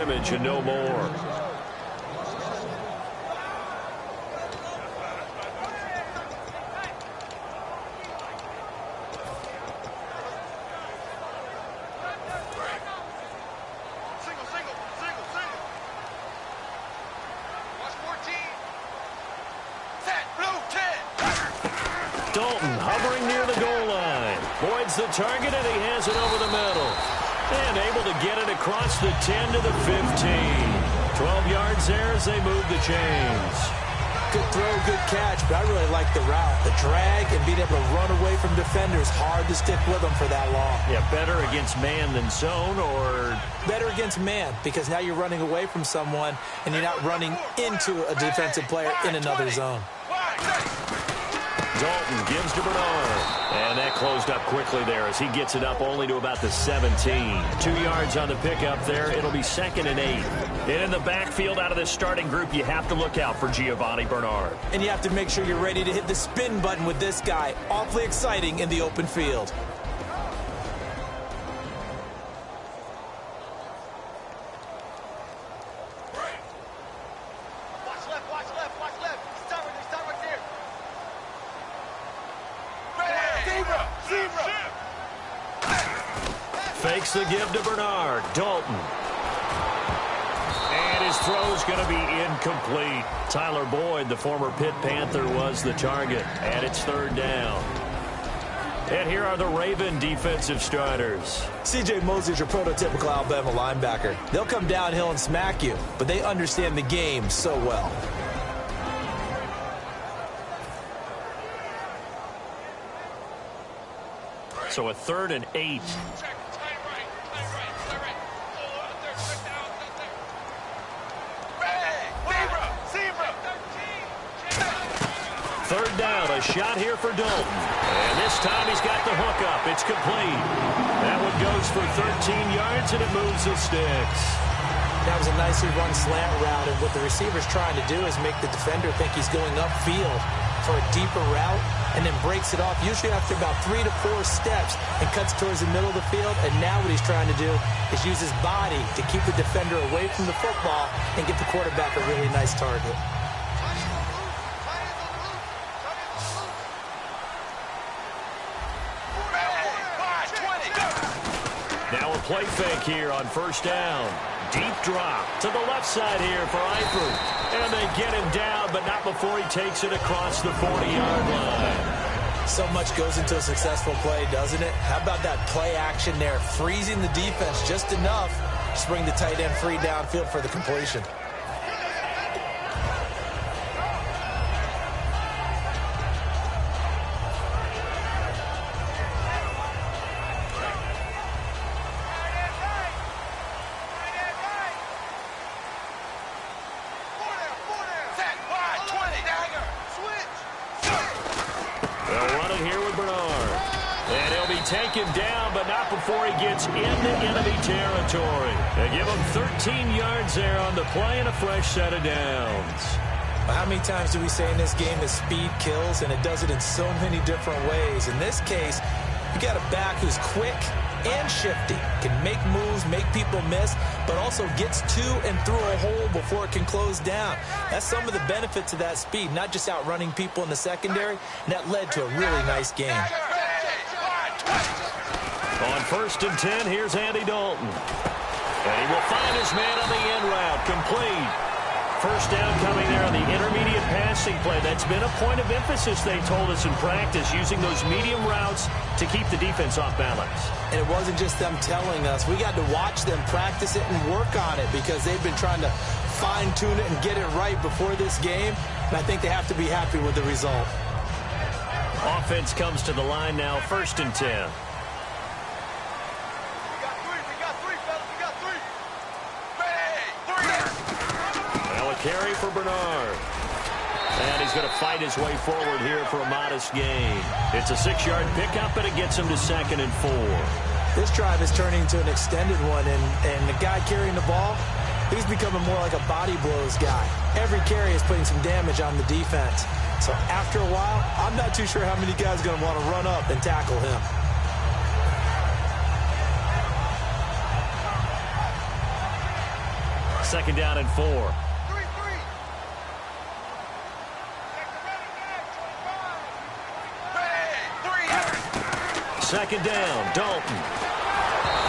scrimmage and no more. Dalton hovering near the goal line. Boyd's the target, and he has it over the middle. And able to get it across the 10 to the 15. 12 yards there as they move the chains. Good throw, good catch, but I really like the route. The drag and being able to run away from defenders. Hard to stick with them for that long. Yeah, better against man than zone, or? Better against man, because now you're running away from someone, and you're not running into a defensive player in another zone. Dalton gives to Bernard. And that closed up quickly there as he gets it up only to about the 17. 2 yards on the pickup there. It'll be 2nd and 8. And in the backfield out of this starting group, you have to look out for Giovanni Bernard. And you have to make sure you're ready to hit the spin button with this guy. Awfully exciting in the open field. Fakes the give to Bernard. Dalton. And his throw's going to be incomplete. Tyler Boyd, the former Pitt Panther, was the target. And it's 3rd down. And here are the Raven defensive starters. C.J. Mosley's your prototypical Alabama linebacker. They'll come downhill and smack you, but they understand the game so well. So a 3rd and 8. Third down, a shot here for Dalton. And this time he's got the hook up. It's complete. That one goes for 13 yards, and it moves the sticks. That was a nicely run slant route, and what the receiver's trying to do is make the defender think he's going upfield for a deeper route, and then breaks it off, usually after about 3 to 4 steps, and cuts towards the middle of the field. And now what he's trying to do is use his body to keep the defender away from the football and get the quarterback a really nice target. Now a play fake here on 1st down. Deep drop to the left side here for Eifert. And they get him down, but not before he takes it across the 40-yard line. So much goes into a successful play, doesn't it? How about that play action there? Freezing the defense just enough to bring the tight end free downfield for the completion. Take him down, but not before he gets into enemy territory. They give him 13 yards there on the play and a fresh set of downs. Well, how many times do we say in this game that speed kills, and it does it in so many different ways? In this case, you got a back who's quick and shifty, can make moves, make people miss, but also gets to and through a hole before it can close down. That's some of the benefits of that speed, not just outrunning people in the secondary, and that led to a really nice game. On 1st and 10, here's Andy Dalton. And he will find his man on the end route. Complete. First down coming there on the intermediate passing play. That's been a point of emphasis, they told us in practice, using those medium routes to keep the defense off balance. And it wasn't just them telling us. We got to watch them practice it and work on it, because they've been trying to fine-tune it and get it right before this game. And I think they have to be happy with the result. Offense comes to the line now, 1st and 10. Carry for Bernard. And he's going to fight his way forward here for a modest gain. It's a 6-yard pickup, and it gets him to 2nd and 4. This drive is turning into an extended one, and the guy carrying the ball, he's becoming more like a body blows guy. Every carry is putting some damage on the defense. So after a while, I'm not too sure how many guys are going to want to run up and tackle him. second down and 4. Second down, Dalton.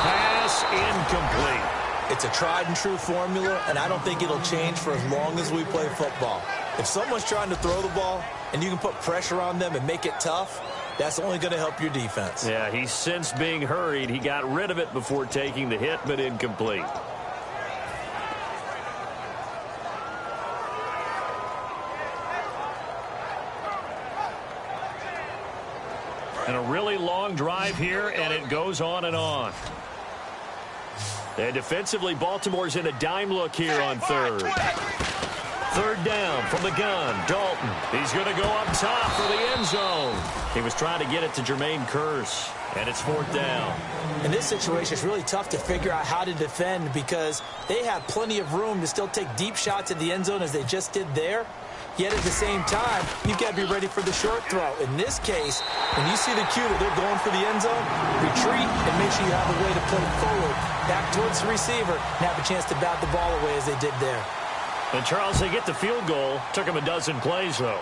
Pass incomplete. It's a tried and true formula, and I don't think it'll change for as long as we play football. If someone's trying to throw the ball and you can put pressure on them and make it tough, that's only going to help your defense. Yeah, he's since being hurried. He got rid of it before taking the hit, but incomplete. And a really long drive here, and it goes on and on. And defensively, Baltimore's in a dime look here on third. Third down from the gun, Dalton. He's going to go up top for the end zone. He was trying to get it to Jermaine Kearse, and it's fourth down. In this situation, it's really tough to figure out how to defend because they have plenty of room to still take deep shots at the end zone as they just did there. Yet at the same time, you've got to be ready for the short throw. In this case, when you see the cue that they're going for the end zone, retreat and make sure you have a way to play forward, back towards the receiver, and have a chance to bat the ball away as they did there. And, Charles, they get the field goal. Took them a dozen plays, though.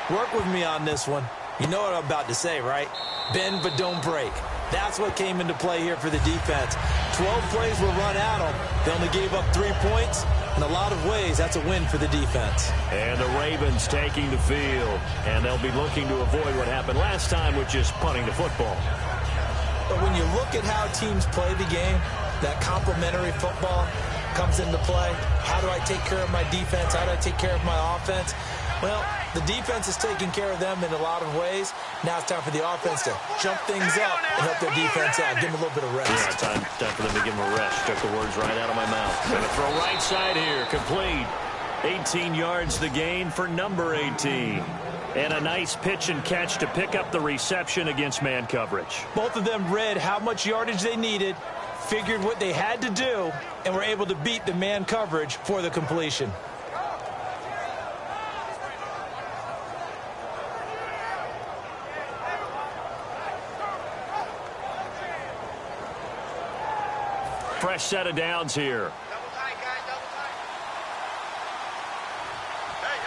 Work with me on this one. You know what I'm about to say, right? Bend but don't break. That's what came into play here for the defense. 12 plays were run at them. They only gave up 3 points. In a lot of ways, that's a win for the defense. And the Ravens taking the field. And they'll be looking to avoid what happened last time, which is punting the football. But when you look at how teams play the game, that complementary football comes into play. How do I take care of my defense? How do I take care of my offense? Well, the defense is taking care of them in a lot of ways. Now it's time for the offense to jump things up and help their defense out. Give them a little bit of rest. Yeah, time for them to give them a rest. Took the words right out of my mouth. Going to throw right side here. Complete. 18 yards the gain for number 18. And a nice pitch and catch to pick up the reception against man coverage. Both of them read how much yardage they needed, figured what they had to do, and were able to beat the man coverage for the completion. Fresh set of downs here. Double tight, guys, double tight. Hey.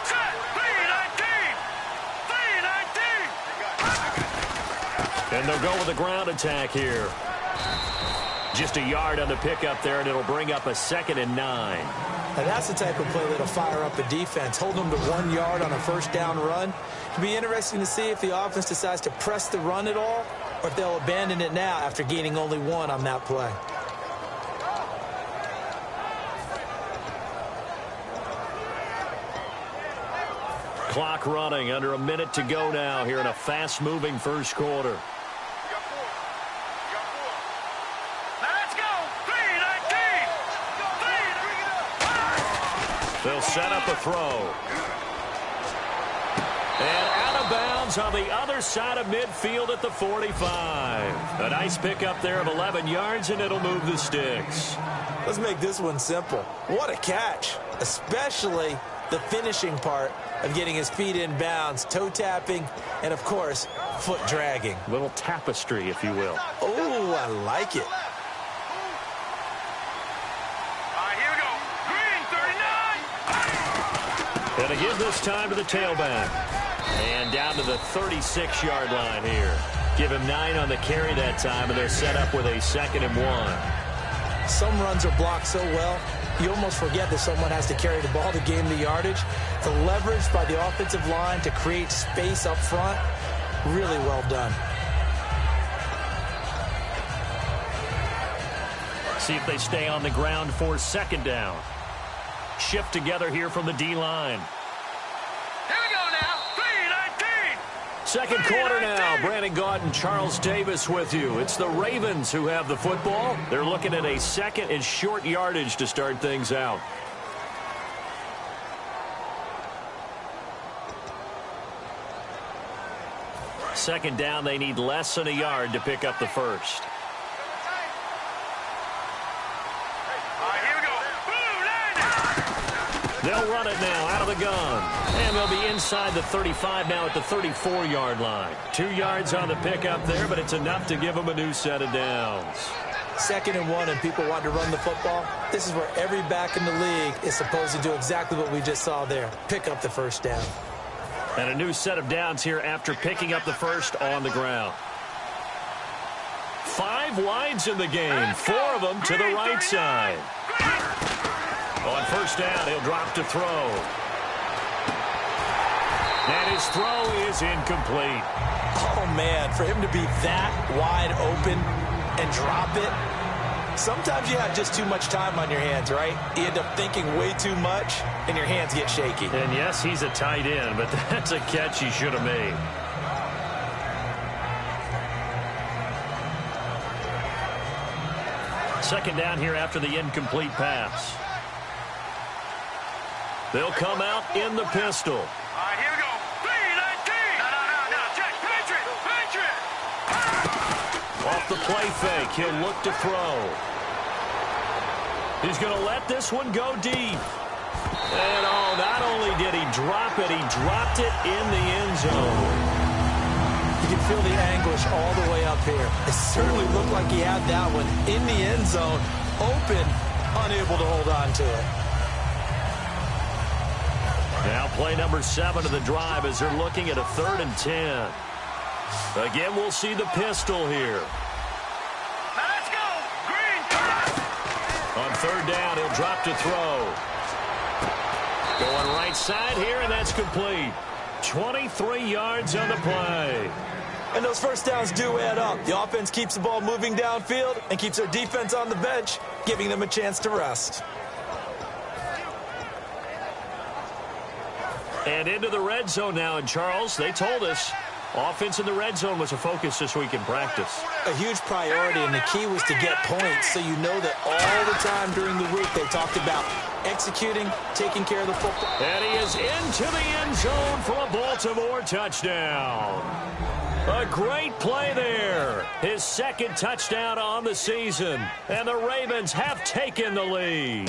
Set, 3-19. And they'll go with a ground attack here. Just a yard on the pickup there, and it'll bring up a 2nd and 9. And that's the type of play that'll fire up a defense. Hold them to 1 yard on a first down run. It'll be interesting to see if the offense decides to press the run at all, or if they'll abandon it now after gaining only 1 on that play. Clock running, under a minute to go now here in a fast-moving first quarter. They'll set up a throw. And out of bounds on the other side of midfield at the 45. A nice pickup there of 11 yards, and it'll move the sticks. Let's make this one simple. What a catch, especially the finishing part of getting his feet in bounds, toe tapping, and, of course, foot dragging. Little tapestry, if you will. Oh, I like it. And again this time to the tailback. And down to the 36-yard line here. Give him 9 on the carry that time, and they're set up with a 2nd and 1. Some runs are blocked so well, you almost forget that someone has to carry the ball to gain the yardage. The leverage by the offensive line to create space up front, really well done. See if they stay on the ground for 2nd down. Shift together here from the D-line. Here we go now. 3-19. Second quarter now. Brandon Gaudin, Charles Davis with you. It's the Ravens who have the football. They're looking at a 2nd and short yardage to start things out. Second down, they need less than a yard to pick up the first. They'll run it now out of the gun. And they'll be inside the 35 now at the 34-yard line. 2 yards on the pickup there, but it's enough to give them a new set of downs. 2nd and 1 and people want to run the football, this is where every back in the league is supposed to do exactly what we just saw there. Pick up the first down. And a new set of downs here after picking up the first on the ground. 5 wides in the game, 4 of them to the right side. On first down, he'll drop to throw. And his throw is incomplete. Oh, man, for him to be that wide open and drop it. Sometimes you have just too much time on your hands, right? You end up thinking way too much, and your hands get shaky. And yes, he's a tight end, but that's a catch he should have made. Second down here after the incomplete pass. They'll come out in the pistol. All right, here we go. 3-19. No. Check. Pinch it. Off the play fake, he'll look to throw. He's going to let this one go deep. And not only did he drop it, he dropped it in the end zone. You can feel the anguish all the way up here. It certainly looked like he had that one in the end zone, open, unable to hold on to it. Now play number 7 of the drive as they're looking at a 3rd and 10. Again, we'll see the pistol here. Now let's go. Green, turn. On 3rd down, he'll drop to throw. Going right side here, and that's complete. 23 yards on the play. And those first downs do add up. The offense keeps the ball moving downfield and keeps their defense on the bench, giving them a chance to rest. And into the red zone now. And, Charles, they told us offense in the red zone was a focus this week in practice. A huge priority, and the key was to get points, so you know that all the time during the week they talked about executing, taking care of the football. And he is into the end zone for a Baltimore touchdown. A great play there. His 2nd touchdown on the season. And the Ravens have taken the lead.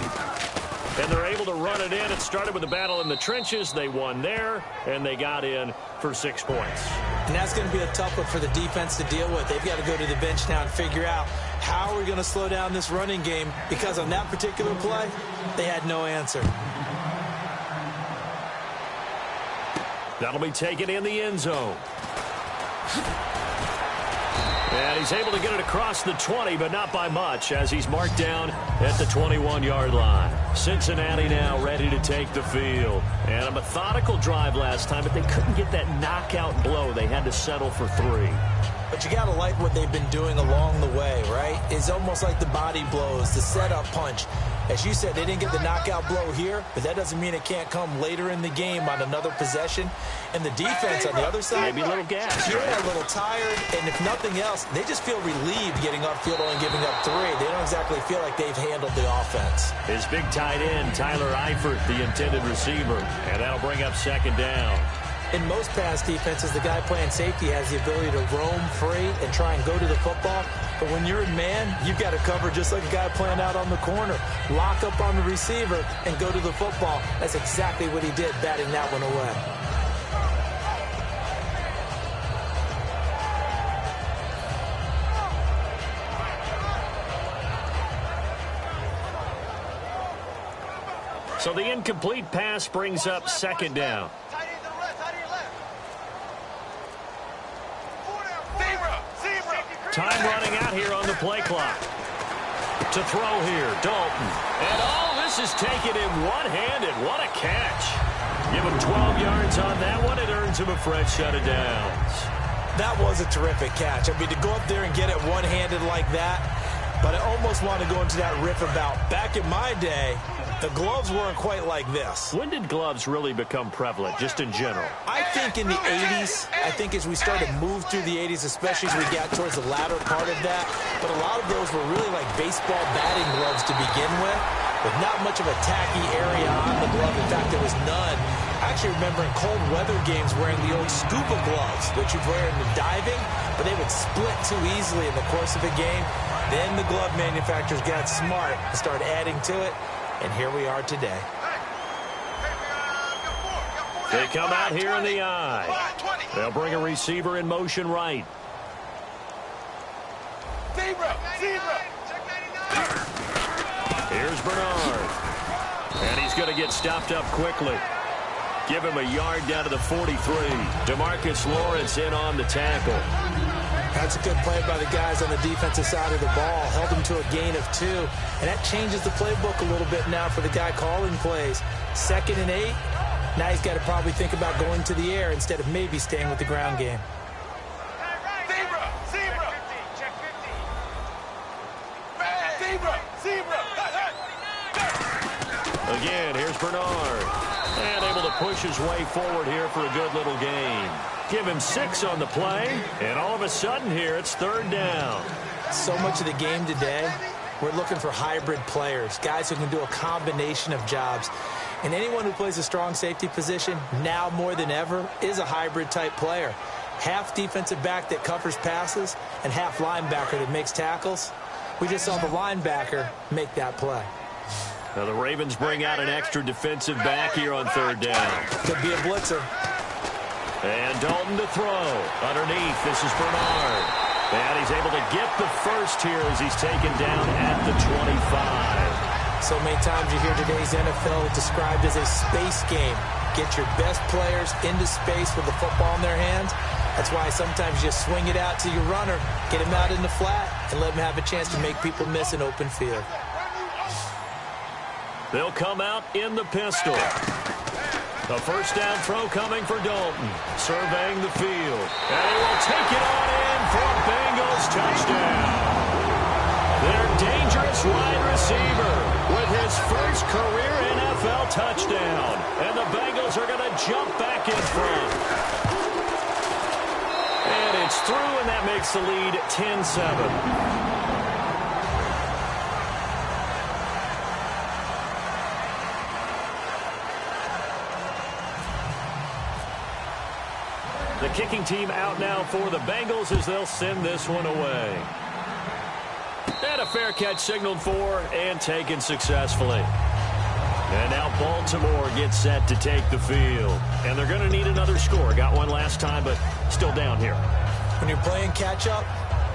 And they're able to run it in. It started with a battle in the trenches. They won there, and they got in for 6 points. And that's going to be a tough one for the defense to deal with. They've got to go to the bench now and figure out how we're going to slow down this running game, because on that particular play, they had no answer. That'll be taken in the end zone. And he's able to get it across the 20, but not by much, as he's marked down at the 21-yard line. Cincinnati now ready to take the field. And a methodical drive last time, but they couldn't get that knockout blow. They had to settle for 3. But you got to like what they've been doing along the way, right? It's almost like the body blows, the setup punch. As you said, they didn't get the knockout blow here, but that doesn't mean it can't come later in the game on another possession. And the defense on the other side, maybe a little gas. Yeah, a little tired. And if nothing else, they just feel relieved getting upfield, only giving up 3. They don't exactly feel like they've handled the offense. His big tight end, Tyler Eifert, the intended receiver. And that'll bring up 2nd down. In most pass defenses, the guy playing safety has the ability to roam free and try and go to the football. But when you're in man, you've got to cover just like a guy playing out on the corner. Lock up on the receiver and go to the football. That's exactly what he did, batting that one away. So the incomplete pass brings up 2nd down. Time running out here on the play clock. To throw here, Dalton. And this is taken in one-handed. What a catch. Give him 12 yards on that one. It earns him a fresh set of downs. That was a terrific catch. I mean, to go up there and get it one-handed like that, but I almost want to go into that riff about back in my day, the gloves weren't quite like this. When did gloves really become prevalent, just in general? I think in the 80s. I think as we started to move through the 80s, especially as we got towards the latter part of that. But a lot of those were really like baseball batting gloves to begin with not much of a tacky area on the glove. In fact, there was none. I actually remember in cold weather games wearing the old scuba gloves, which you'd wear in the diving, but they would split too easily in the course of a game. Then the glove manufacturers got smart and started adding to it. And here we are today. They come out here in the eye. They'll bring a receiver in motion right. Zebra! Here's Bernard. And he's going to get stopped up quickly. Give him a yard down to the 43. DeMarcus Lawrence in on the tackle. That's a good play by the guys on the defensive side of the ball. Held him to a gain of 2. And that changes the playbook a little bit now for the guy calling plays. 2nd and 8. Now he's got to probably think about going to the air instead of maybe staying with the ground game. Again, here's Bernard. And able to push his way forward here for a good little gain. Give him 6 on the play. And all of a sudden here, it's 3rd down. So much of the game today, we're looking for hybrid players. Guys who can do a combination of jobs. And anyone who plays a strong safety position, now more than ever, is a hybrid type player. Half defensive back that covers passes and half linebacker that makes tackles. We just saw the linebacker make that play. Now the Ravens bring out an extra defensive back here on 3rd down. Could be a blitzer. And Dalton to throw. Underneath, this is Bernard. And he's able to get the first here as he's taken down at the 25. So many times you hear today's NFL described as a space game. Get your best players into space with the football in their hands. That's why sometimes you swing it out to your runner, get him out in the flat, and let him have a chance to make people miss an open field. They'll come out in the pistol. A 1st down throw coming for Dalton. Surveying the field. And he will take it on in for a Bengals touchdown. Their dangerous wide receiver with his first career NFL touchdown. And the Bengals are going to jump back in front. And it's through, and that makes the lead 10-7. The kicking team out now for the Bengals as they'll send this one away. And a fair catch signaled for and taken successfully. And now Baltimore gets set to take the field. And they're going to need another score. Got one last time, but still down here. When you're playing catch-up,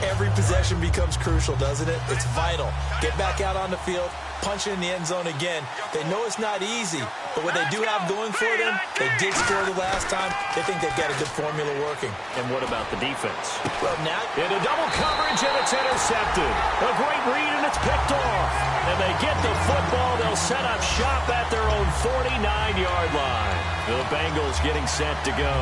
every possession becomes crucial, doesn't it? It's vital. Get back out on the field, punch it in the end zone again. They know it's not easy, but what they do have going for them, they did score the last time. They think they've got a good formula working. And what about the defense? Well, now into double coverage, and it's intercepted. A great read, and it's picked off. And they get the football. They'll set up shop at their own 49-yard line. The Bengals getting set to go.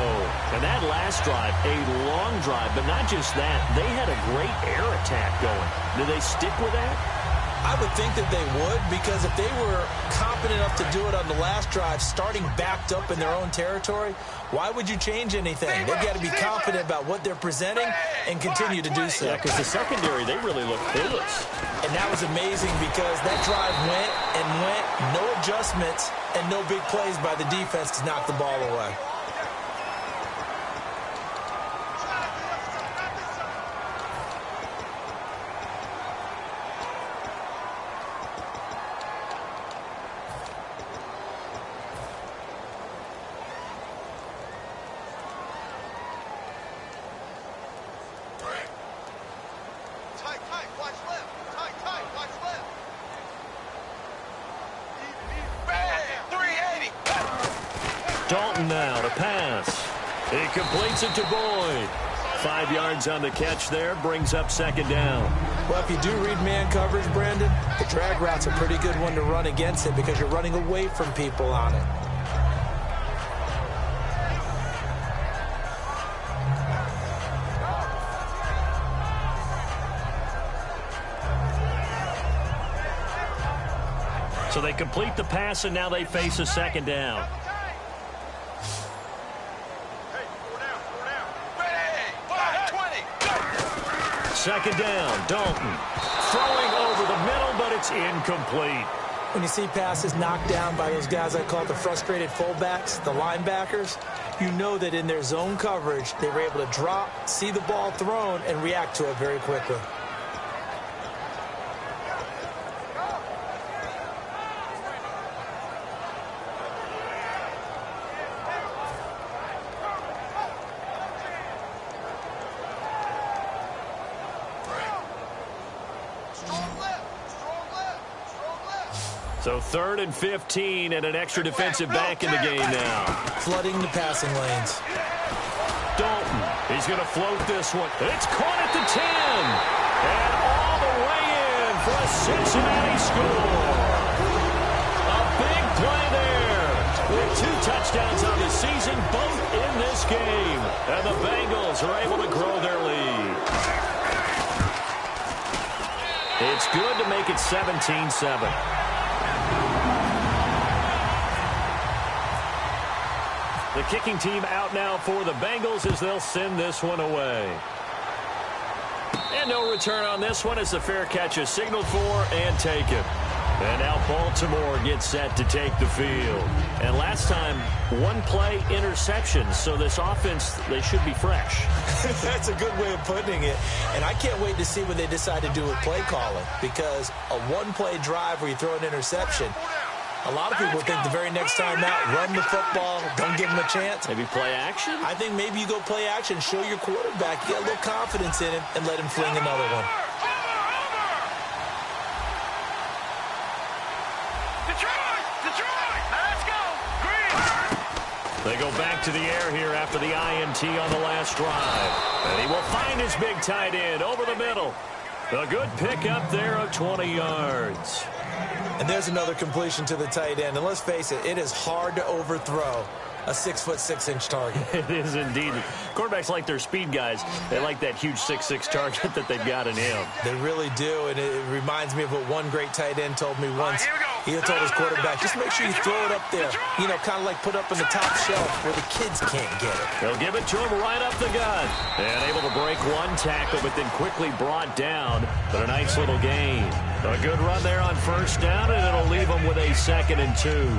And that last drive, a long drive, but not just that. They had a great air attack going. Do they stick with that? I would think that they would, because if they were competent enough to do it on the last drive, starting backed up in their own territory, why would you change anything? They've got to be confident about what they're presenting and continue to do so. Yeah, because the secondary, they really look clueless. And that was amazing because that drive went and went, no adjustments, and no big plays by the defense to knock the ball away. Dalton now to pass. He completes it to Boyd. 5 yards on the catch there, brings up 2nd down. Well, if you do read man coverage, Brandon, the drag route's a pretty good one to run against it because you're running away from people on it. So they complete the pass, and now they face a 2nd down. Second down, Dalton. Throwing over the middle, but it's incomplete. When you see passes knocked down by those guys I call the frustrated fullbacks, the linebackers, you know that in their zone coverage, they were able to drop, see the ball thrown, and react to it very quickly. So 3rd and 15 and an extra defensive back in the game now. Flooding the passing lanes. Dalton, he's going to float this one. It's caught at the 10. And all the way in for a Cincinnati score. A big play there. With 2 touchdowns on the season, both in this game. And the Bengals are able to grow their lead. It's good to make it 17-7. The kicking team out now for the Bengals as they'll send this one away. And no return on this one as the fair catch is signaled for and taken. And now Baltimore gets set to take the field. And last time, 1-play interception. So this offense, they should be fresh. That's a good way of putting it. And I can't wait to see what they decide to do with play calling. Because a 1-play drive where you throw an interception, a lot of people think the very next time out, run the football, don't give them a chance. Maybe play action? I think maybe you go play action, show your quarterback, get a little confidence in him, and let him fling another one. Detroit, let's go. Green. They go back to the air here after the INT on the last drive. And he will find his big tight end over the middle. A good pickup there of 20 yards. And there's another completion to the tight end. And let's face it, it is hard to overthrow a 6'6" target. It is indeed. Quarterbacks like their speed guys. They like that huge 6'6" target that they've got in him. They really do, and it reminds me of what one great tight end told me once. He had told his quarterback, just make sure you throw it up there. You know, kind of like put up in the top shelf where the kids can't get it. They'll give it to him right up the gut. And able to break one tackle, but then quickly brought down. But a nice little gain. A good run there on first down, and it'll leave them with a 2nd and 2.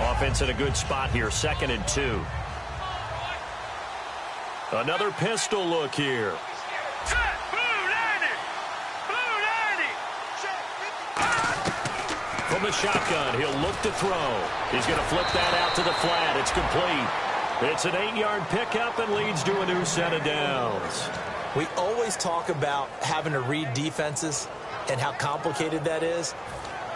Offense in a good spot here, 2nd and 2. Another pistol look here. From the shotgun, he'll look to throw. He's going to flip that out to the flat. It's complete. It's an 8-yard pickup and leads to a new set of downs. We always talk about having to read defenses and how complicated that is.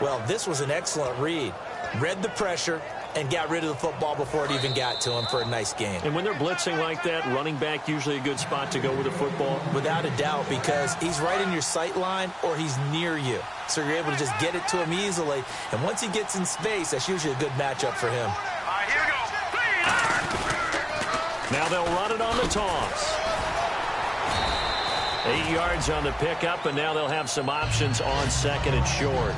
Well, this was an excellent read. Read the pressure and got rid of the football before it even got to him for a nice gain. And when they're blitzing like that, running back usually a good spot to go with the football? Without a doubt, because he's right in your sight line or he's near you. So you're able to just get it to him easily. And once he gets in space, that's usually a good matchup for him. All right, here we go. Now they'll run it on the toss. 8 yards on the pickup, and now they'll have some options on 2nd and short.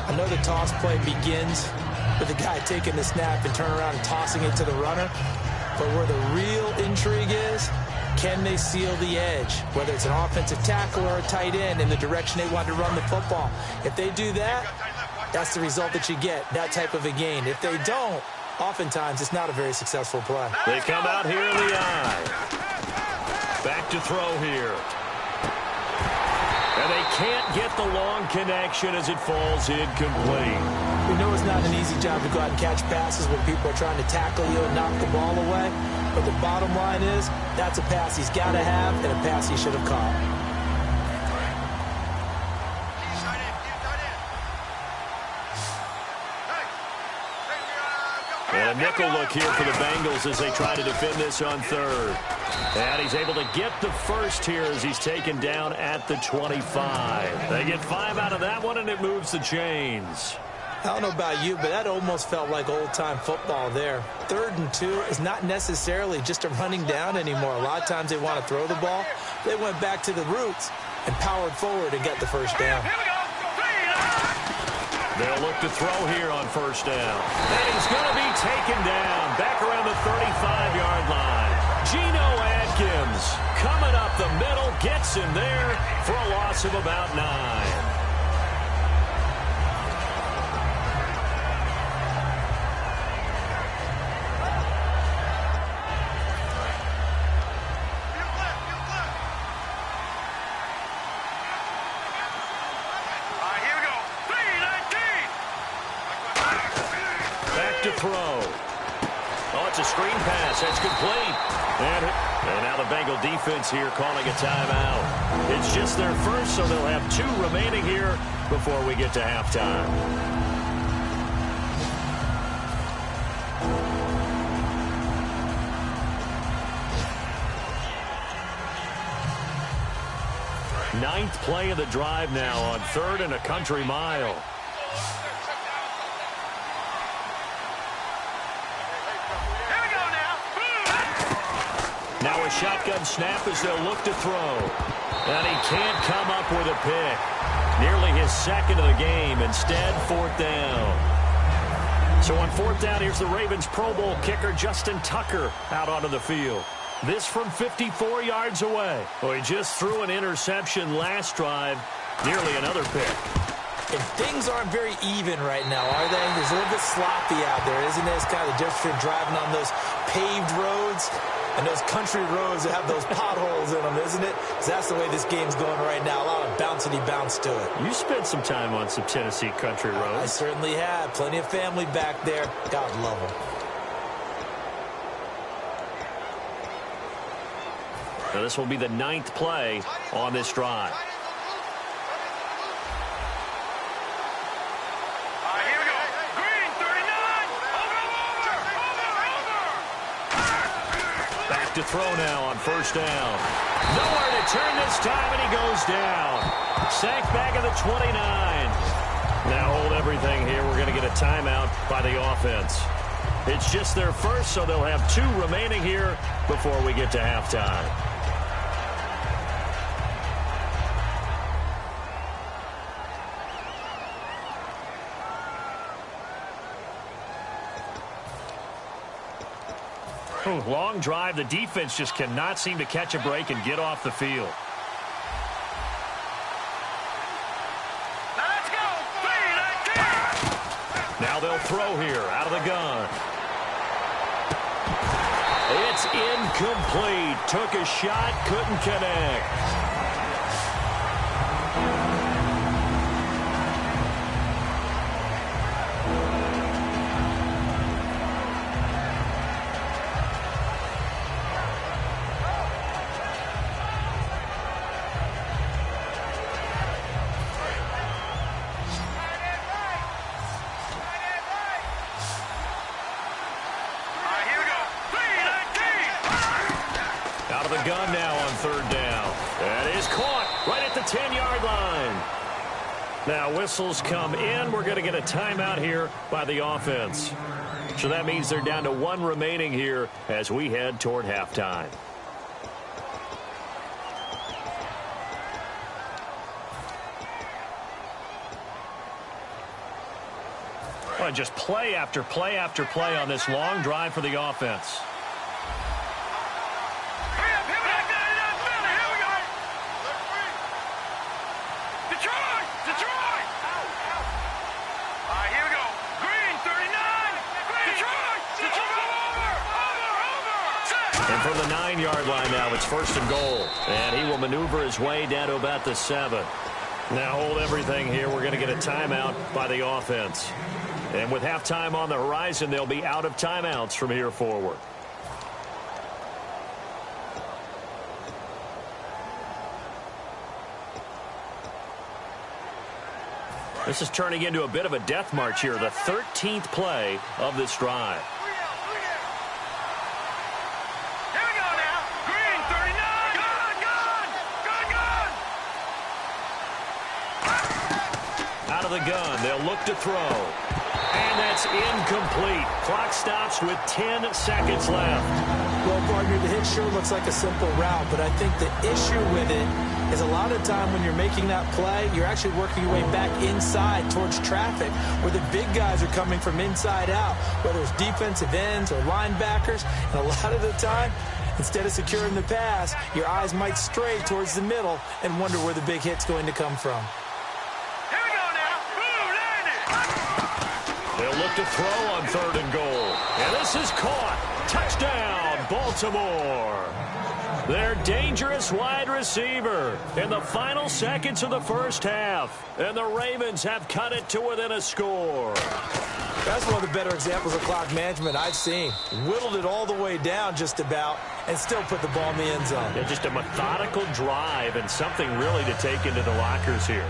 I know the toss play begins with the guy taking the snap and turning around and tossing it to the runner. But where the real intrigue is, can they seal the edge? Whether it's an offensive tackle or a tight end in the direction they want to run the football. If they do that, that's the result that you get, that type of a gain. If they don't, oftentimes it's not a very successful play. They come out here in the eye. Back to throw here. And they can't get the long connection as it falls incomplete. We know it's not an easy job to go out and catch passes when people are trying to tackle you and knock the ball away. But the bottom line is, that's a pass he's got to have and a pass he should have caught. And a nickel look here for the Bengals as they try to defend this on 3rd. And he's able to get the first here as he's taken down at the 25. They get 5 out of that one, and it moves the chains. I don't know about you, but that almost felt like old-time football there. 3rd and 2 is not necessarily just a running down anymore. A lot of times they want to throw the ball. They went back to the roots and powered forward and got the first down. They'll look to throw here on first down. And he's going to be taken down back around the 35-yard line. Geno Atkins coming up the middle, gets him there for a loss of about 9. to throw. Oh, it's a screen pass. That's complete. And now the Bengal defense here calling a timeout. It's just their first, so they'll have 2 remaining here before we get to halftime. Ninth play of the drive now on 3rd and a country mile. Now a shotgun snap as they'll look to throw. And he can't come up with a pick. Nearly his 2nd of the game. Instead, 4th down. So on 4th down, here's the Ravens Pro Bowl kicker Justin Tucker out onto the field. This from 54 yards away. Well, he just threw an interception last drive. Nearly another pick. And things aren't very even right now, are they? There's a little bit sloppy out there, isn't it? It's kind of the difference between driving on those paved roads and those country roads that have those potholes in them, isn't it? Because that's the way this game's going right now. A lot of bouncy bounce to it. You spent some time on some Tennessee country roads. I certainly have. Plenty of family back there. God love them. Now this will be the 9th play on this drive. To throw now on 1st down. Nowhere to turn this time, and he goes down. Sacked back at the 29. Now hold everything here. We're going to get a timeout by the offense. It's just their first, so they'll have 2 remaining here before we get to halftime. Long drive. The defense just cannot seem to catch a break and get off the field. Let's go. Now they'll throw here out of the gun. It's incomplete. Took a shot, couldn't connect. Gun now on 3rd down. That is caught right at the 10-yard line. Now whistles come in. We're going to get a timeout here by the offense. So that means they're down to 1 remaining here as we head toward halftime. Well, just play after play after play on this long drive for the offense. And from the 9-yard line now, it's 1st and goal. And he will maneuver his way down to about the 7. Now hold everything here. We're going to get a timeout by the offense. And with halftime on the horizon, they'll be out of timeouts from here forward. This is turning into a bit of a death march here, the 13th play of this drive. Out of the gun, they'll look to throw. And that's incomplete. Clock stops with 10 seconds left. Well, partner, the hit sure looks like a simple route, but I think the issue with it is a lot of time when you're making that play, you're actually working your way back inside towards traffic, where the big guys are coming from inside out, whether it's defensive ends or linebackers. And a lot of the time, instead of securing the pass, your eyes might stray towards the middle and wonder where the big hit's going to come from. They'll look to throw on 3rd and goal. And this is caught. Touchdown, Baltimore. Their dangerous wide receiver in the final seconds of the first half. And the Ravens have cut it to within a score. That's one of the better examples of clock management I've seen. Whittled it all the way down just about and still put the ball in the end zone. Yeah, just a methodical drive and something really to take into the lockers here.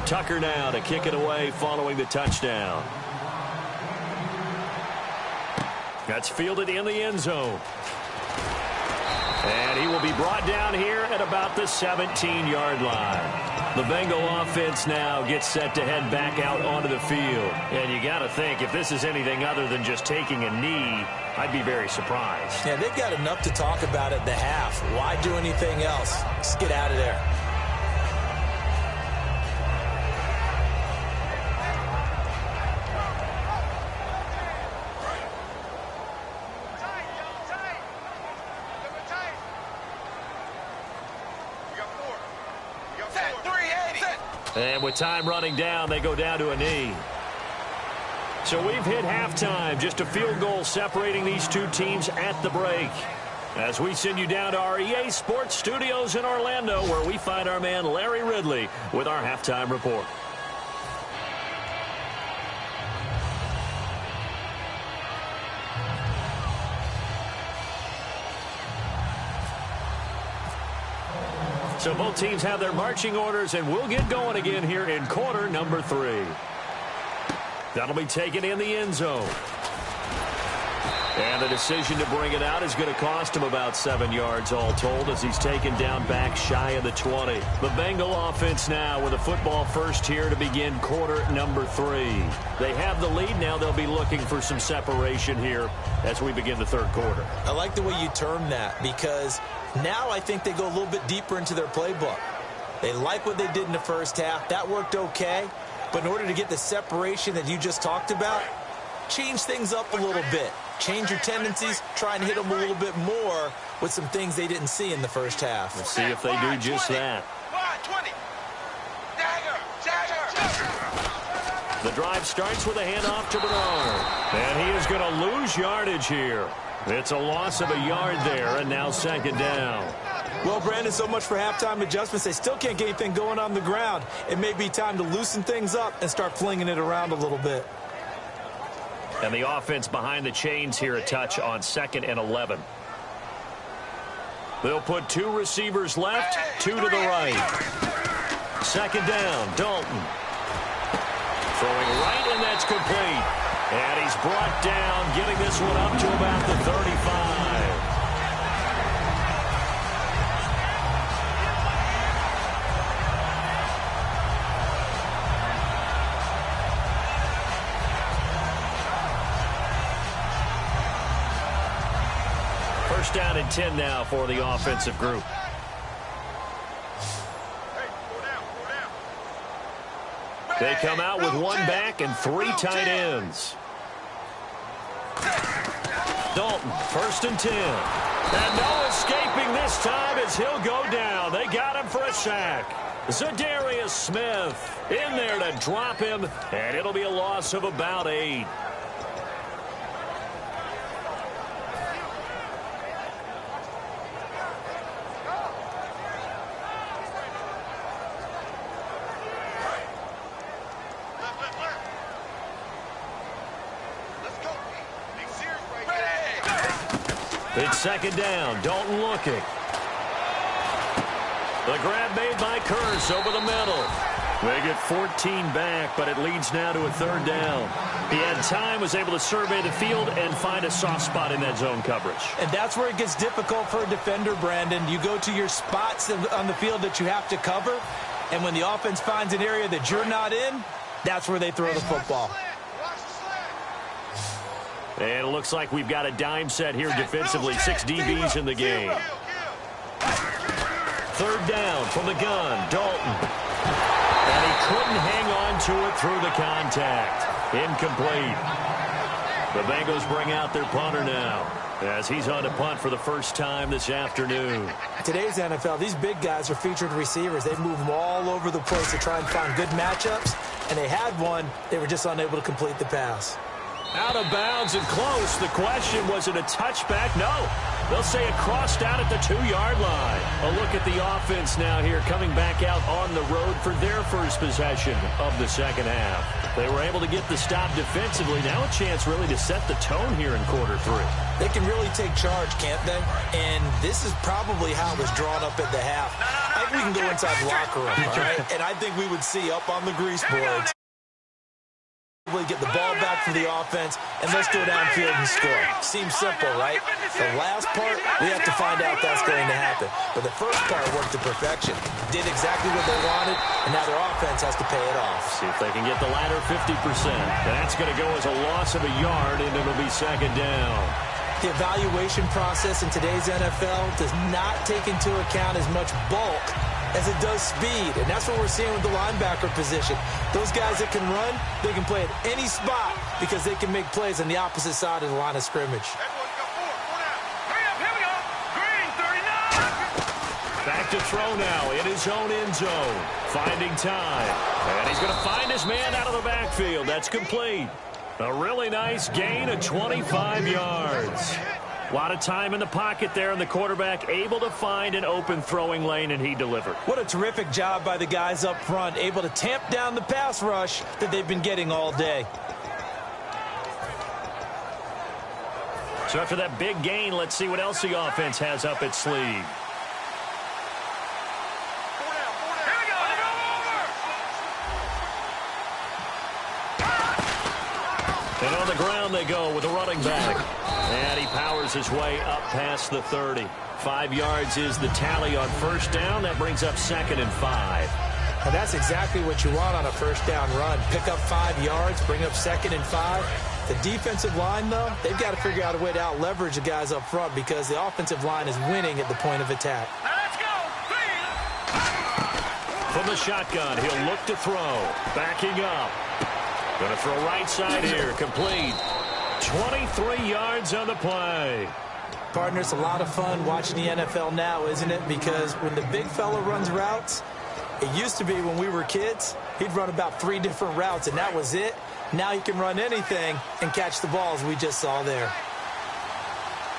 Tucker now to kick it away following the touchdown. That's fielded in the end zone. And he will be brought down here at about the 17-yard line. The Bengal offense now gets set to head back out onto the field. And you got to think, if this is anything other than just taking a knee, I'd be very surprised. Yeah, they've got enough to talk about at the half. Why do anything else? Just get out of there. And with time running down, they go down to a knee. So we've hit halftime. Just a field goal separating these two teams at the break. As we send you down to our EA Sports Studios in Orlando, where we find our man Larry Ridley with our halftime report. So both teams have their marching orders, and we'll get going again here in quarter number 3. That'll be taken in the end zone. And the decision to bring it out is going to cost him about 7 yards all told as he's taken down back shy of the 20. The Bengal offense now with a football first here to begin quarter number 3. They have the lead. Now they'll be looking for some separation here as we begin the third quarter. I like the way you term that because now I think they go a little bit deeper into their playbook. They like what they did in the first half. That worked okay. But in order to get the separation that you just talked about, change things up a little bit. Change your tendencies, try and hit them a little bit more with some things they didn't see in the first half. We'll see if they do just that. The drive starts with a handoff to Bernard. And he is going to lose yardage here. It's a loss of a yard there, and now second down. Well, Brandon, so much for halftime adjustments. They still can't get anything going on the ground. It may be time to loosen things up and start flinging it around a little bit. And the offense behind the chains here a touch on 2nd and 11. They'll put 2 receivers left, 2 to the right. Second down, Dalton. Throwing right, and that's complete. And he's brought down, getting this one up to about the 35. First down and 10 now for the offensive group. They come out with 1 back and 3 tight ends. Dalton, 1st and 10. And no escaping this time as he'll go down. They got him for a sack. Zadarius Smith in there to drop him, and it'll be a loss of about 8. It's second down. Dalton looking. The grab made by Curse over the middle. They get 14 back, but it leads now to a 3rd down. He had time, was able to survey the field and find a soft spot in that zone coverage. And that's where it gets difficult for a defender, Brandon. You go to your spots on the field that you have to cover, and when the offense finds an area that you're not in, that's where they throw the football. And it looks like we've got a dime set here defensively. 6 DBs in the game. 3rd down from the gun, Dalton. And he couldn't hang on to it through the contact. Incomplete. The Bengals bring out their punter now as he's on to punt for the first time this afternoon. Today's NFL, these big guys are featured receivers. They move them all over the place to try and find good matchups, and they had one. They were just unable to complete the pass. Out of bounds and close. The question, was it a touchback? No. They'll say it crossed out at the 2-yard line. A look at the offense now here, coming back out on the road for their first possession of the second half. They were able to get the stop defensively. Now a chance really to set the tone here in quarter 3. They can really take charge, can't they? And this is probably how it was drawn up at the half. I think we can go inside the locker room, all right? And I think we would see up on the grease boards, get the ball back for the offense, and let's go downfield and score. Seems simple, right? The last part, we have to find out that's going to happen. But the first part worked to perfection. Did exactly what they wanted, and now their offense has to pay it off. See if they can get the latter 50%. That's going to go as a loss of a yard, and it'll be second down. The evaluation process in today's NFL does not take into account as much bulk as it does speed, and that's what we're seeing with the linebacker position. Those guys that can run, they can play at any spot because they can make plays on the opposite side of the line of scrimmage. Back to throw now in his own end zone, finding time, and he's going to find his man out of the backfield. That's complete. A really nice gain of 25 yards. A lot of time in the pocket there, and the quarterback able to find an open throwing lane, and he delivered. What a terrific job by the guys up front, able to tamp down the pass rush that they've been getting all day. So after that big gain, let's see what else the offense has up its sleeve. And on the ground they go with a running back. And he powers his way up past the 30. 5 yards is the tally on first down. That brings up 2nd and 5. And that's exactly what you want on a first down run. Pick up 5 yards, bring up 2nd and 5. The defensive line, though, they've got to figure out a way to out-leverage the guys up front because the offensive line is winning at the point of attack. Let's go. From the shotgun, he'll look to throw. Backing up. Going to throw right side here. Complete. 23 yards on the play. Partner, it's a lot of fun watching the NFL now, isn't it? Because when the big fella runs routes, it used to be when we were kids, he'd run about 3 different routes, and that was it. Now he can run anything and catch the balls we just saw there.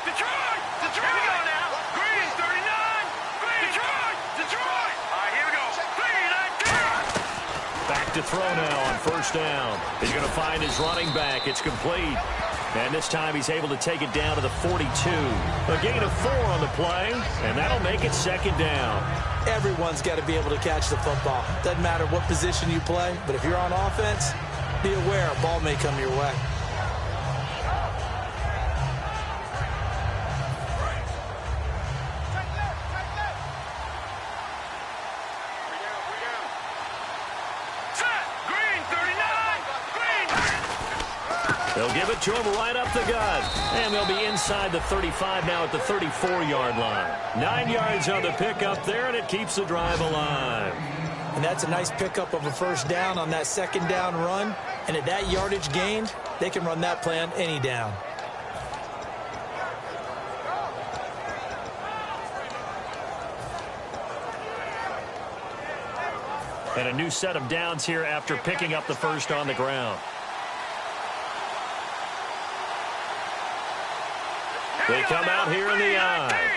Detroit! Detroit! Here we go now. Green, 39. Green. Detroit! Detroit! All right, here we go. Green, 19. Back to throw now on first down. He's going to find his running back. It's complete. And this time he's able to take it down to the 42. A gain of 4 on the play, and that'll make it second down. Everyone's got to be able to catch the football. Doesn't matter what position you play, but if you're on offense, be aware a ball may come your way. They'll give it to him right up the gut. And they'll be inside the 35 now at the 34-yard line. 9 yards on the pickup there, and it keeps the drive alive. And that's a nice pickup of a first down on that second down run. And at that yardage gained, they can run that play on any down. And a new set of downs here after picking up the first on the ground. They come out here in the eye.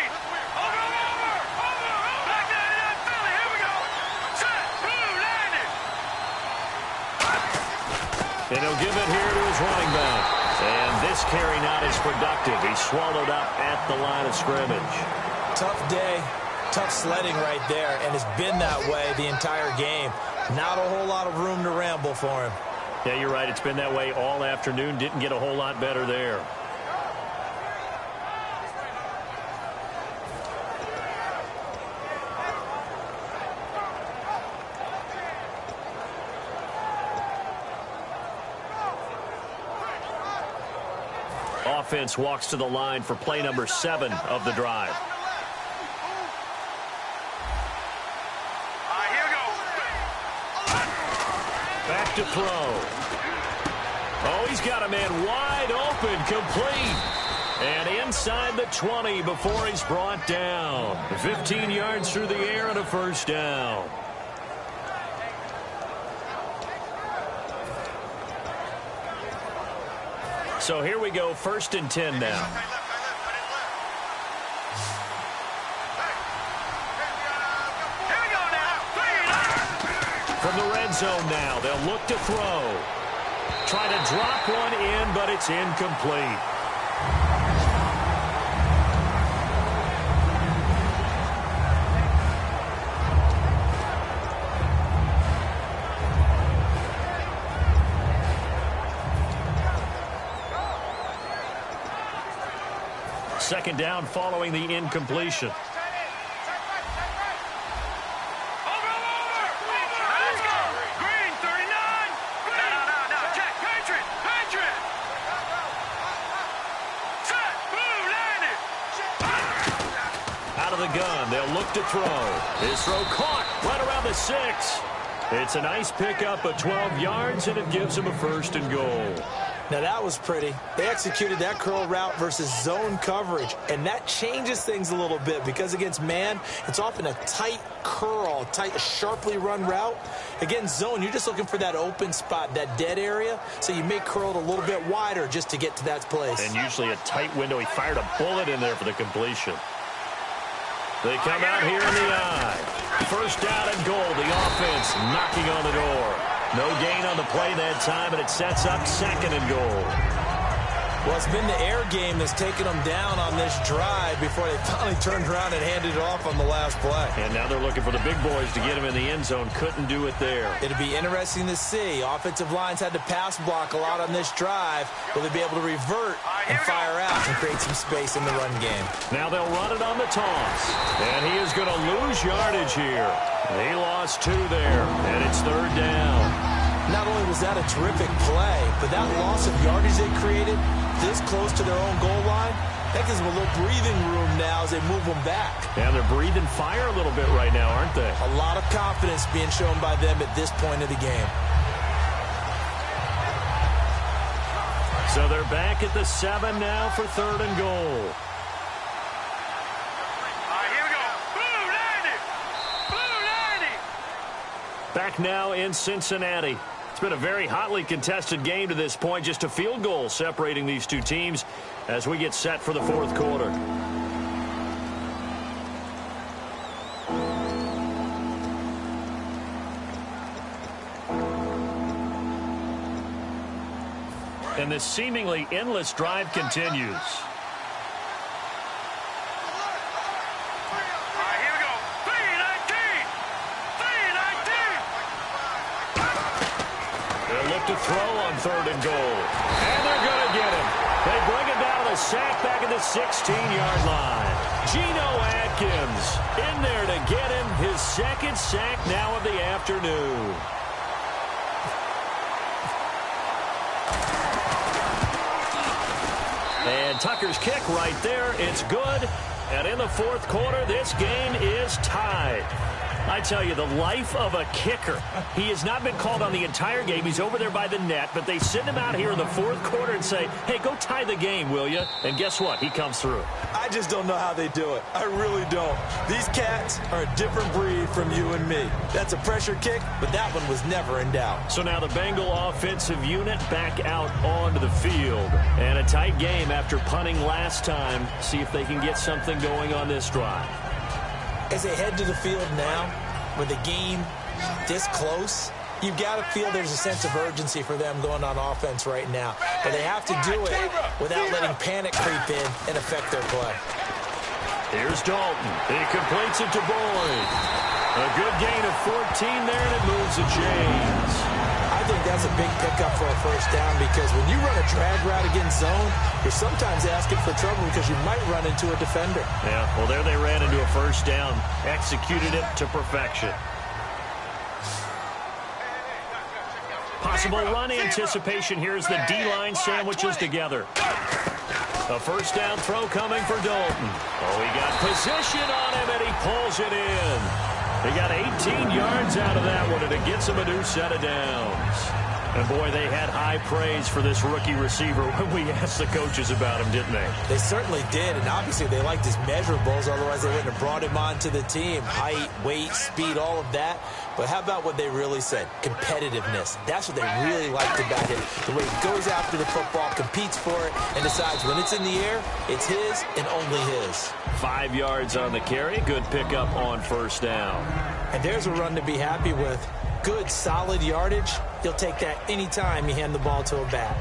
And he'll give it here to his running back. And this carry not as productive. He's swallowed up at the line of scrimmage. Tough day, tough sledding right there, and it's been that way the entire game. Not a whole lot of room to ramble for him. Yeah, you're right. It's been that way all afternoon. Didn't get a whole lot better there. Offense walks to the line for play number 7 of the drive. Here we go. Back to throw. Oh, he's got a man wide open, complete. And inside the 20 before he's brought down. 15 yards through the air and a first down. So here we go, 1st and 10 now. zone now. They'll look to throw. Try to drop one in, but it's incomplete. Second down following the incompletion. Out of the gun, they'll look to throw. His throw caught right around the 6. It's a nice pickup of 12 yards, and it gives him a 1st and goal. Now that was pretty. They executed that curl route versus zone coverage, and that changes things a little bit because against man, it's often a tight curl, tight, sharply run route. Against zone, you're just looking for that open spot, that dead area, so you may curl it a little bit wider just to get to that place. And usually a tight window. He fired a bullet in there for the completion. They come out here in the eye. 1st down and goal. The offense knocking on the door. No gain on the play that time, and it sets up 2nd and goal. Well, it's been the air game that's taken them down on this drive before they finally turned around and handed it off on the last play. And now they're looking for the big boys to get him in the end zone. Couldn't do it there. It'll be interesting to see. Offensive lines had to pass block a lot on this drive. Will they be able to revert and fire out and create some space in the run game? Now they'll run it on the toss. And he is going to lose yardage here. He lost 2 there, and it's 3rd down. Not only was that a terrific play, but that loss of yardage they created this close to their own goal line, that gives them a little breathing room now as they move them back. And they're breathing fire a little bit right now, aren't they? A lot of confidence being shown by them at this point of the game. So they're back at the 7 now for 3rd and goal. Here we go. Blue 90. Blue 90. Back now in Cincinnati. It's been a very hotly contested game to this point. Just a field goal separating these two teams as we get set for the 4th quarter. And this seemingly endless drive continues. To throw on 3rd and goal. And they're going to get him. They bring him down to the sack back at the 16-yard line. Geno Atkins in there to get him his 2nd sack now of the afternoon. And Tucker's kick right there. It's good. And in the 4th quarter, this game is tied. I tell you, the life of a kicker. He has not been called on the entire game. He's over there by the net, but they send him out here in the 4th quarter and say, hey, go tie the game, will you? And guess what? He comes through. I just don't know how they do it. I really don't. These cats are a different breed from you and me. That's a pressure kick, but that one was never in doubt. So now the Bengal offensive unit back out onto the field. And a tight game after punting last time. See if they can get something going on this drive. As they head to the field now, with the game this close, you've got to feel there's a sense of urgency for them going on offense right now. But they have to do it without letting panic creep in and affect their play. Here's Dalton. He completes it to Boyd. A good gain of 14 there, and it moves the chains. I think that's a big pickup for a 1st down because when you run a drag route against zone, you're sometimes asking for trouble because you might run into a defender. Yeah, well, there they ran into a 1st down. Executed it to perfection. Possible run anticipation here as the D-line sandwiches together. A 1st down throw coming for Dalton. Oh, he got position on him, and he pulls it in. He got 18 yards out of that one, and it gets him a new set of downs. And, boy, they had high praise for this rookie receiver when we asked the coaches about him, didn't they? They certainly did, and obviously they liked his measurables, otherwise they wouldn't have brought him onto the team. Height, weight, speed, all of that. But how about what they really said? Competitiveness. That's what they really liked about him. The way he goes after the football, competes for it, and decides when it's in the air, it's his and only his. 5 yards on the carry. Good pickup on 1st down. And there's a run to be happy with. good, solid yardage, he'll take that anytime you hand the ball to a back.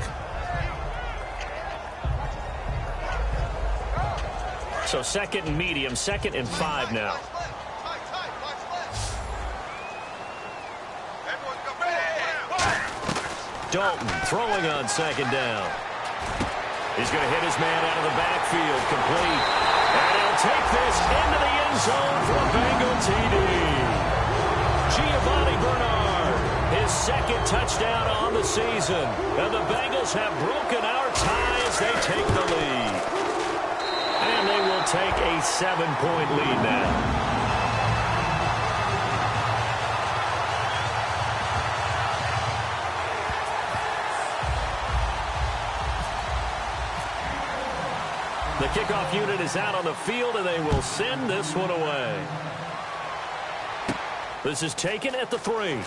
So second and medium, 2nd and 5 now. Dalton throwing on 2nd down. He's going to hit his man out of the backfield, complete. And he'll take this into the end zone for a Bengal TD. Giovanni Bernard, his 2nd touchdown on the season. And the Bengals have broken our tie as they take the lead. And they will take a 7-point lead now. The kickoff unit is out on the field, and they will send this one away. This is taken at the 3.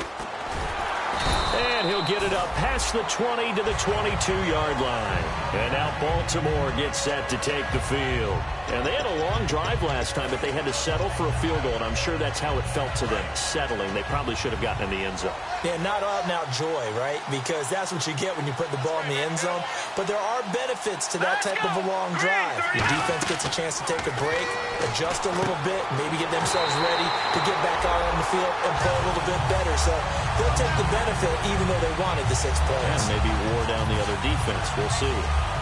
And he'll get it up past the 20 to the 22-yard line. And now Baltimore gets set to take the field. And they had a long drive last time, but they had to settle for a field goal, and I'm sure that's how it felt to them, settling. They probably should have gotten in the end zone. Yeah, not out-and-out joy, right? Because that's what you get when you put the ball in the end zone. But there are benefits to that type of a long drive. Your defense gets a chance to take a break, adjust a little bit, maybe get themselves ready to get back out on the field and play a little bit better. So they'll take the benefit even though they wanted the 6 points. And maybe wore down the other defense. We'll see.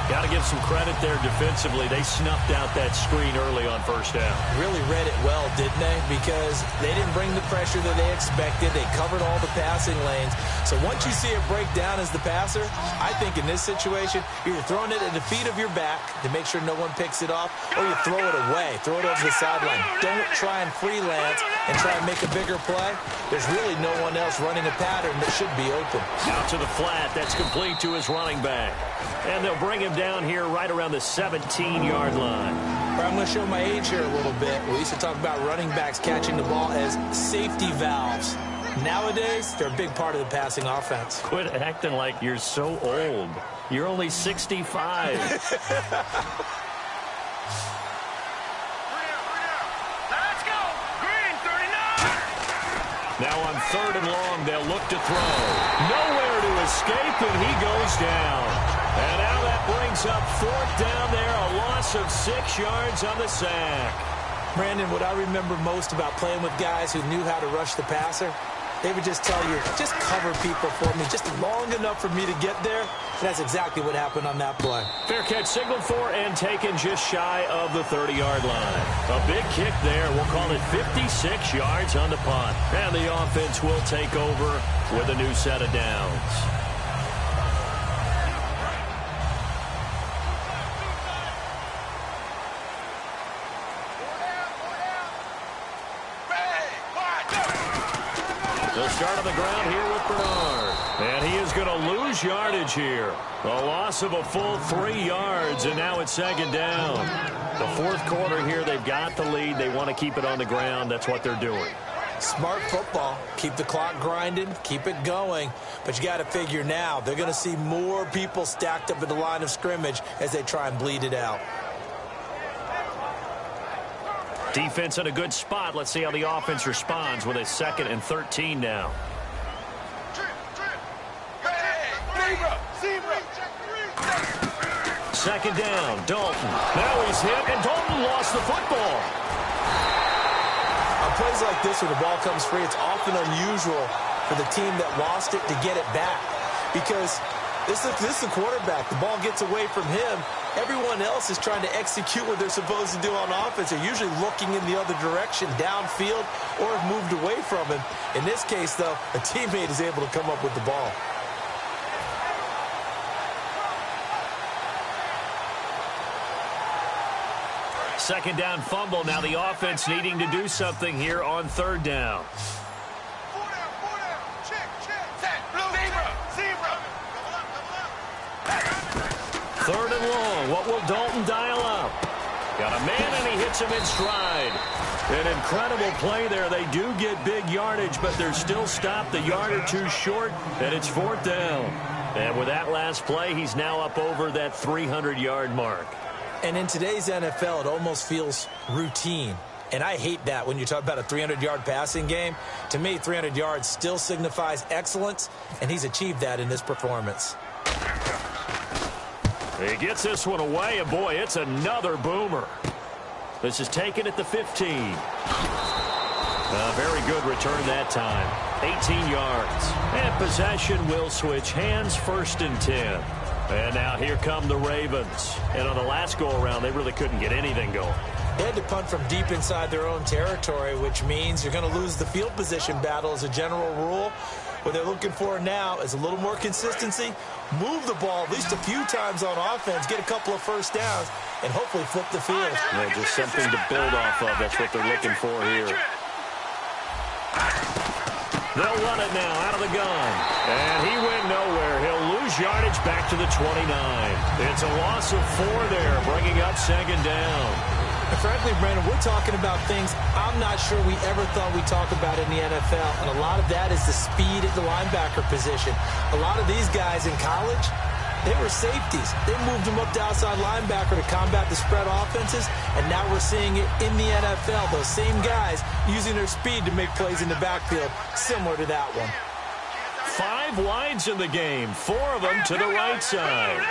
Got to give some credit there defensively. They snuffed out that screen early on 1st down. Really read it well, didn't they? Because they didn't bring the pressure that they expected. They covered all the passing lanes. So once you see it break down as the passer, I think in this situation, you're throwing it at the feet of your back to make sure no one picks it off, or you throw it away, throw it over the sideline. Don't try and freelance and try and make a bigger play. There's really no one else running a pattern that should be open. Out to the flat. That's complete to his running back. And they'll bring him down here right around the 17-yard line. I'm going to show my age here a little bit. We used to talk about running backs catching the ball as safety valves. Nowadays, they're a big part of the passing offense. Quit acting like you're so old. You're only 65. Now on 3rd and long, they'll look to throw. Nowhere to escape, and he goes down. And now that brings up 4th down there, a loss of 6 yards on the sack. Brandon, what I remember most about playing with guys who knew how to rush the passer, they would just tell you, just cover people for me, just long enough for me to get there. And that's exactly what happened on that play. Fair catch signaled for and taken just shy of the 30-yard line. A big kick there. We'll call it 56 yards on the punt. And the offense will take over with a new set of downs. They'll start on the ground here with Bernard. And he is going to lose yardage here. A loss of a full 3 yards, and now it's 2nd down. The 4th quarter here, they've got the lead. They want to keep it on the ground. That's what they're doing. Smart football. Keep the clock grinding. Keep it going. But you got to figure now, they're going to see more people stacked up at the line of scrimmage as they try and bleed it out. Defense in a good spot. Let's see how the offense responds with a 2nd and 13 now. Second down, Dalton. Now he's hit, and Dalton lost the football. On plays like this where the ball comes free, it's often unusual for the team that lost it to get it back. Because this is the quarterback. The ball gets away from him. Everyone else is trying to execute what they're supposed to do on offense. They're usually looking in the other direction, downfield, or have moved away from him. In this case, though, a teammate is able to come up with the ball. Second down fumble. Now the offense needing to do something here on 3rd down. Third and long. What will Dalton dial up? Got a man, and he hits him in stride. An incredible play there. They do get big yardage, but they're still stopped a yard or two short, and it's 4th down. And with that last play, he's now up over that 300-yard mark. And in today's NFL, it almost feels routine. And I hate that when you talk about a 300-yard passing game. To me, 300 yards still signifies excellence, and he's achieved that in this performance. He gets this one away, and boy, it's another boomer. This is taken at the 15. A very good return that time. 18 yards. And possession will switch hands, 1st and 10. And now here come the Ravens. And on the last go-around, they really couldn't get anything going. They had to punt from deep inside their own territory, which means you're going to lose the field position battle as a general rule. What they're looking for now is a little more consistency, move the ball at least a few times on offense, get a couple of first downs, and hopefully flip the field. Yeah, just something to build off of. That's what they're looking for here. They'll run it now out of the gun. And he went nowhere. He'll lose yardage back to the 29. It's a loss of 4 there, bringing up 2nd down. And frankly, Brandon, we're talking about things I'm not sure we ever thought we'd talk about in the NFL. And a lot of that is the speed at the linebacker position. A lot of these guys in college, they were safeties. They moved them up to outside linebacker to combat the spread offenses. And now we're seeing it in the NFL. Those same guys using their speed to make plays in the backfield, similar to that one. 5 wides in the game, 4 of them to the right side.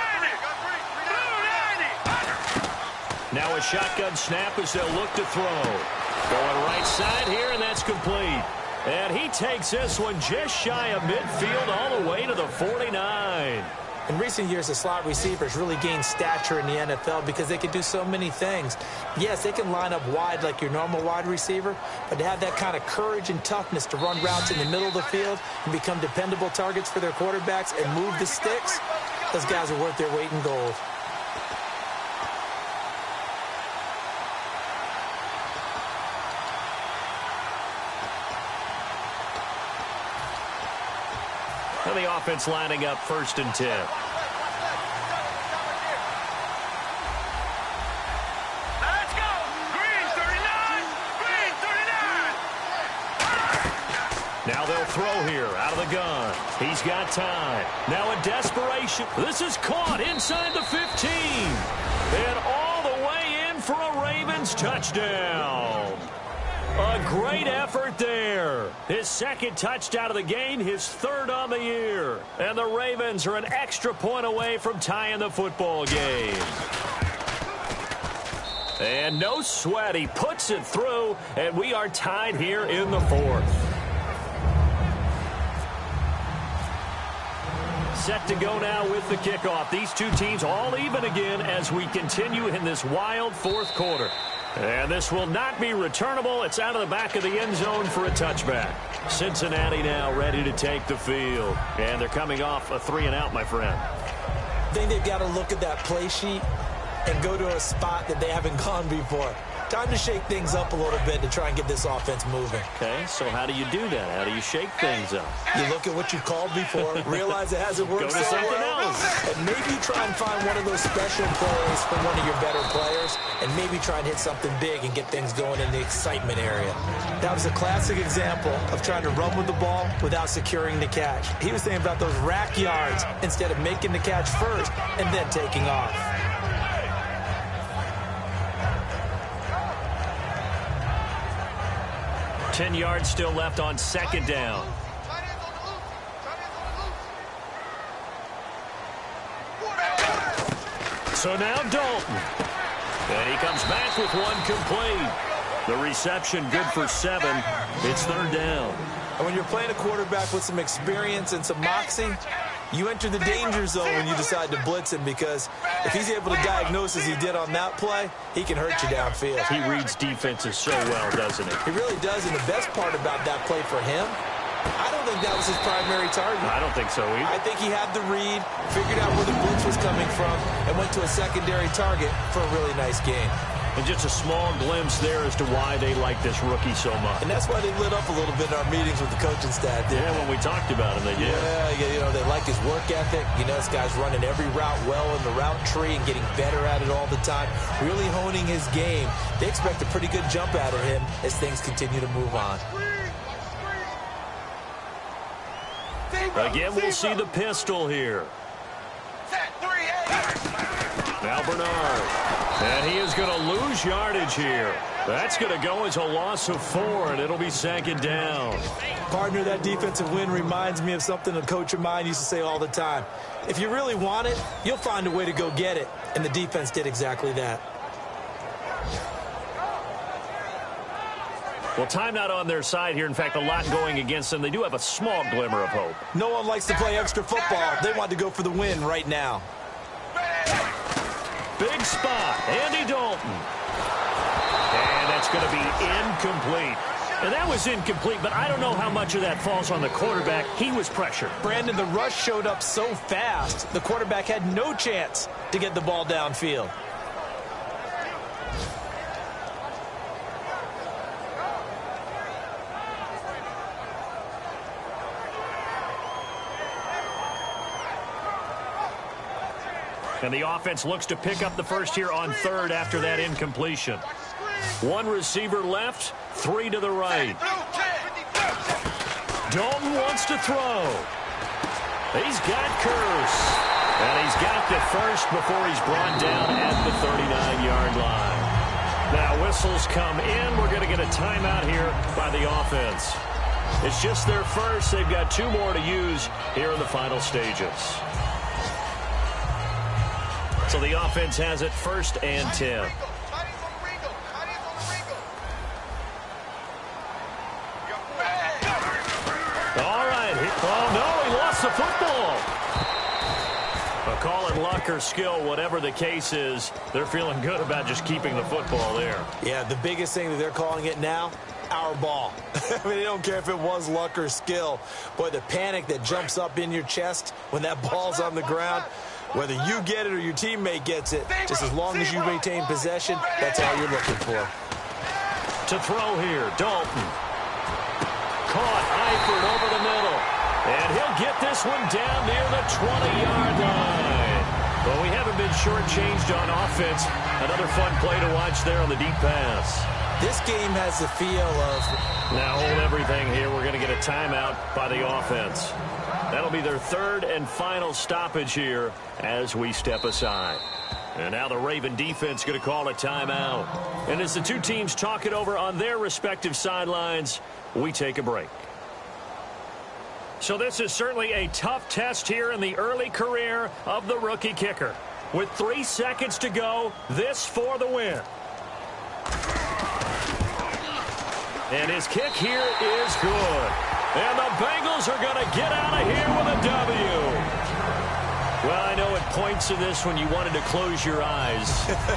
Now a shotgun snap as they'll look to throw. Going right side here, and that's complete. And he takes this one just shy of midfield all the way to the 49. In recent years, the slot receivers really gained stature in the NFL because they can do so many things. Yes, they can line up wide like your normal wide receiver, but to have that kind of courage and toughness to run routes in the middle of the field and become dependable targets for their quarterbacks and move the sticks, those guys are worth their weight in gold. And the offense lining up 1st and 10. Let's go! Green 39! Green 39! Now they'll throw here out of the gun. He's got time. Now a desperation. This is caught inside the 15. And all the way in for a Ravens touchdown. A great effort there. His 2nd touchdown of the game, his 3rd on the year. And the Ravens are an extra point away from tying the football game. And no sweat, he puts it through, and we are tied here in the 4th. Set to go now with the kickoff. These two teams all even again as we continue in this wild 4th quarter. And this will not be returnable. It's out of the back of the end zone for a touchback. Cincinnati now ready to take the field. And they're coming off a 3-and-out, my friend. I think they've got to look at that play sheet and go to a spot that they haven't gone before. Time to shake things up a little bit to try and get this offense moving. Okay, so how do you do that? How do you shake things up? You look at what you've called before, realize it hasn't worked Go to so something well, else. and maybe try and find one of those special plays from one of your better players, and maybe try and hit something big and get things going in the excitement area. That was a classic example of trying to run with the ball without securing the catch. He was thinking about those rack yards instead of making the catch first and then taking off. Ten yards still left on 2nd down. So now Dalton. And he comes back with one complete. The reception good for 7. It's 3rd down. And when you're playing a quarterback with some experience and some moxie, you enter the danger zone when you decide to blitz him, because if he's able to diagnose as he did on that play, he can hurt you downfield. He reads defenses so well, doesn't he? He really does, and the best part about that play for him, I don't think that was his primary target. I don't think so either. I think he had the read, figured out where the blitz was coming from, and went to a secondary target for a really nice game. And just a small glimpse there as to why they like this rookie so much. And that's why they lit up a little bit in our meetings with the coaching staff. Yeah, when we talked about him, they did. Yeah, you know, they like his work ethic. You know, this guy's running every route well in the route tree and getting better at it all the time, really honing his game. They expect a pretty good jump out of him as things continue to move on. Again, we'll see the pistol here. Now Bernard. And he is going to lose yardage here. That's going to go as a loss of 4, and it'll be 2nd down. Partner, that defensive win reminds me of something a coach of mine used to say all the time. If you really want it, you'll find a way to go get it. And the defense did exactly that. Well, timeout on their side here. In fact, a lot going against them. They do have a small glimmer of hope. No one likes to play extra football. They want to go for the win right now. Big spot. Andy Dalton. And that's going to be incomplete. And that was incomplete, but I don't know how much of that falls on the quarterback. He was pressured. Brandon, the rush showed up so fast, the quarterback had no chance to get the ball downfield. And the offense looks to pick up the first here on 3rd after that incompletion. 1 receiver left, 3 to the right. Dalton wants to throw. He's got Curse. And he's got the first before he's brought down at the 39-yard line. Now whistles come in. We're going to get a timeout here by the offense. It's just their first. They've got 2 more to use here in the final stages. So the offense has it 1st and 10. All right. Oh, no, he lost the football. A call in luck or skill, whatever the case is, they're feeling good about just keeping the football there. Yeah, the biggest thing that they're calling it now, our ball. I mean, they don't care if it was luck or skill. Boy, the panic that jumps up in your chest when that ball's on the ground, whether you get it or your teammate gets it, just as long as you maintain possession, that's all you're looking for. To throw here, Dalton. Caught, Eifert over the middle. And he'll get this one down near the 20-yard line. But we haven't been shortchanged on offense. Another fun play to watch there on the deep pass. This game has the feel of... Now hold everything here. We're going to get a timeout by the offense. That'll be their 3rd and final stoppage here as we step aside. And now the Raven defense going to call a timeout. And as the 2 teams talk it over on their respective sidelines, we take a break. So this is certainly a tough test here in the early career of the rookie kicker. With 3 seconds to go, this for the win. And his kick here is good. And the Bengals are going to get out of here with a W. Well, I know at points in this when you wanted to close your eyes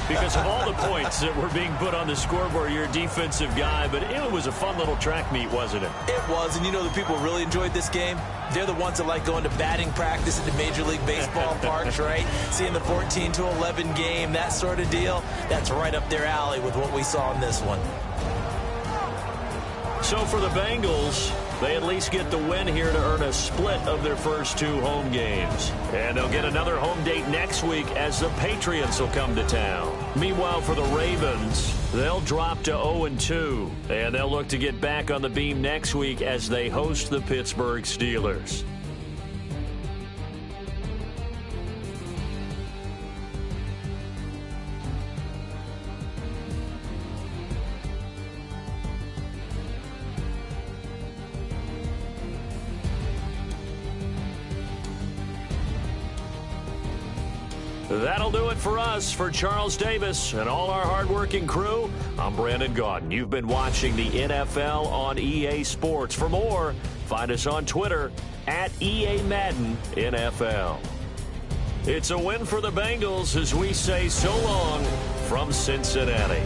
because of all the points that were being put on the scoreboard. You're a defensive guy, but it was a fun little track meet, wasn't it? It was, and you know the people who really enjoyed this game? They're the ones that like going to batting practice at the Major League Baseball parks, right? Seeing the 14-11 game, that sort of deal, that's right up their alley with what we saw in this one. So for the Bengals, they at least get the win here to earn a split of their first 2 home games. And they'll get another home date next week as the Patriots will come to town. Meanwhile, for the Ravens, they'll drop to 0-2. And they'll look to get back on the beam next week as they host the Pittsburgh Steelers. That'll do it for us. For Charles Davis and all our hardworking crew, I'm Brandon Gaudin. You've been watching the NFL on EA Sports. For more, find us on Twitter at EA Madden NFL. It's a win for the Bengals as we say so long from Cincinnati.